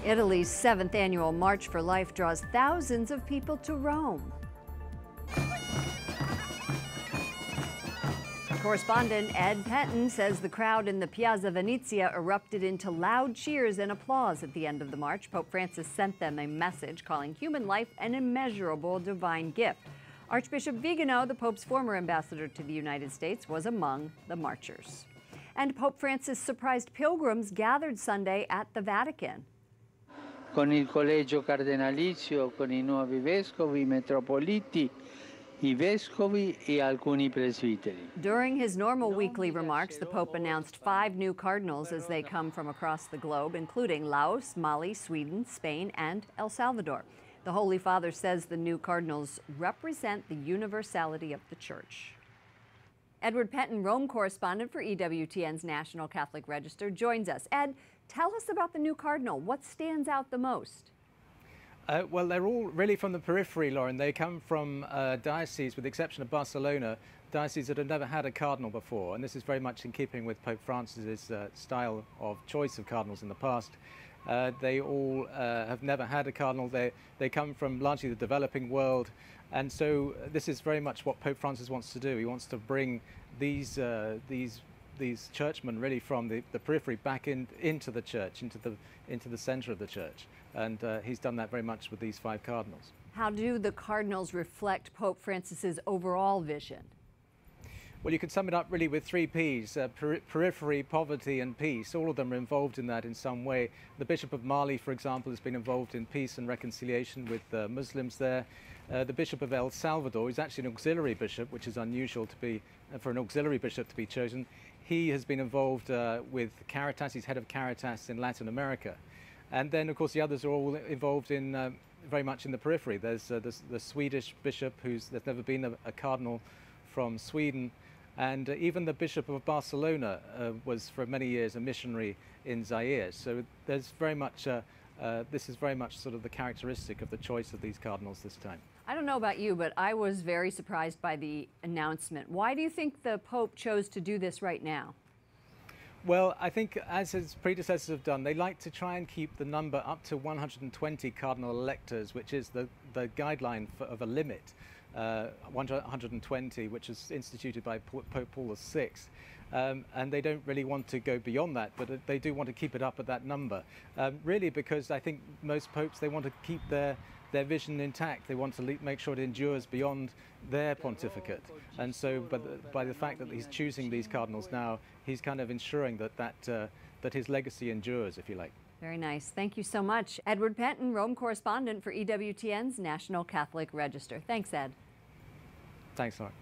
Italy's 7th annual March for Life draws thousands of people to Rome. Correspondent Ed Pentin says the crowd in the Piazza Venezia erupted into loud cheers and applause at the end of the march. Pope Francis sent them a message calling human life an immeasurable divine gift. Archbishop Vigano, the Pope's former ambassador to the United States, was among the marchers. And Pope Francis surprised pilgrims gathered Sunday at the Vatican. Con il collegio cardinalizio, con I nuovi vescovi, metropoliti, I vescovi e alcuni presbiteri. During his normal weekly remarks, the Pope announced 5 new cardinals as they come from across the globe, including Laos, Mali, Sweden, Spain, and El Salvador. The Holy Father says the new cardinals represent the universality of the Church. Edward Pentin, Rome correspondent for EWTN's National Catholic Register, joins us. Ed, tell us about the new cardinal. What stands out the most? Well, they're all really from the periphery, Lauren. They come from dioceses, with the exception of Barcelona, dioceses that have never had a cardinal before. And this is very much in keeping with Pope Francis's style of choice of cardinals in the past. They all have never had a cardinal. They come from largely the developing world. And so this is very much what Pope Francis wants to do. He wants to bring these churchmen really from the periphery back into the church, into the center of the church. And he's done that very much with these 5 cardinals. How do the cardinals reflect Pope Francis's overall vision? Well, you can sum it up really with 3 Ps, periphery, poverty and peace. All of them are involved in that in some way. The Bishop of Mali, for example, has been involved in peace and reconciliation with Muslims there. The Bishop of El Salvador is actually an auxiliary bishop, which is unusual to be for an auxiliary bishop to be chosen. He has been involved with Caritas. He's head of Caritas in Latin America. And then, of course, the others are all involved in very much in the periphery. There's the Swedish bishop, there's never been a cardinal from Sweden. And even the Bishop of Barcelona was for many years a missionary in Zaire. So there's very much, this is very much sort of the characteristic of the choice of these cardinals this time. I don't know about you, but I was very surprised by the announcement. Why do you think the Pope chose to do this right now? Well, I think, as his predecessors have done, they like to try and keep the number up to 120 cardinal electors, which is the guideline of a limit. 120, which is instituted by Pope Paul VI. And they don't really want to go beyond that, but they do want to keep it up at that number. Really because I think most popes, they want to keep their vision intact. They want to make sure it endures beyond their pontificate. And so by the fact that he's choosing these cardinals now, he's kind of ensuring that his legacy endures, if you like. Very nice. Thank you so much. Edward Pentin, Rome correspondent for EWTN's National Catholic Register. Thanks, Ed. Thanks, Laura.